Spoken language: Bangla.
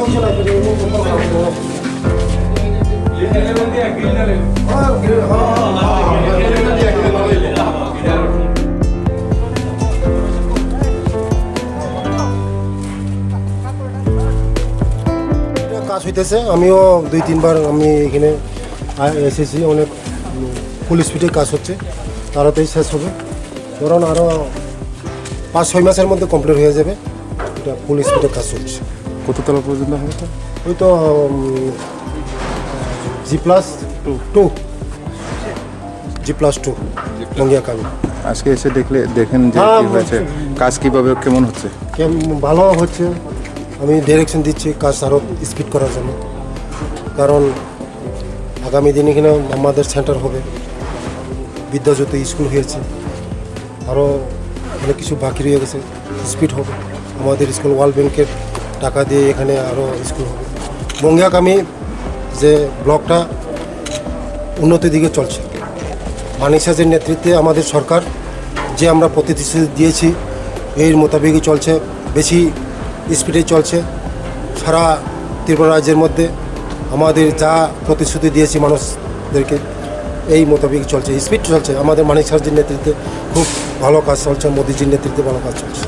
কাজ হইতেছে, আমিও 2-3 বার আমি এখানে এসেছি। অনেক ফুল স্পিডে কাজ হচ্ছে, তাড়াতাড়ি শেষ হবে। ধরুন আরও 5-6 মাসের মধ্যে কমপ্লিট হয়ে যাবে। এটা ফুল স্পিডে কাজ হচ্ছে। কততলা পর্যন্ত হবে? ওই তো G+2 G+2 মঙ্গিয়া কামি। আজকে এসে দেখেন যে হ্যাঁ, কি হয়েছে, কাজ কিভাবে কেমন হচ্ছে? ভালো হচ্ছে। আমি ডিরেকশন দিচ্ছি কাজ আরও স্পিড করার জন্য, কারণ আগামী দিন এখানে আমাদের সেন্টার হবে, বিদ্যাজ্যোতি স্কুল হয়েছে, আরও অনেক কিছু বাকি রয়ে গেছে, স্পিড হবে আমাদের স্কুল। ওয়ার্ল্ড ব্যাংকের টাকা দিয়ে এখানে আরও স্কুল হবে। মঙ্গিয়াকামি যে ব্লকটা উন্নতির দিকে চলছে, মানিক সাহেবের নেতৃত্বে আমাদের সরকার যে আমরা প্রতিশ্রুতি দিয়েছি এর মোতাবেকই চলছে, বেশি স্পিডে চলছে। সারা ত্রিপুরা রাজ্যের মধ্যে আমাদের যা প্রতিশ্রুতি দিয়েছি মানুষদেরকে এই মোতাবেক চলছে, স্পিড চলছে। আমাদের মানিক সাহেবের নেতৃত্বে খুব ভালো কাজ চলছে, মোদিজির নেতৃত্বে ভালো কাজ চলছে।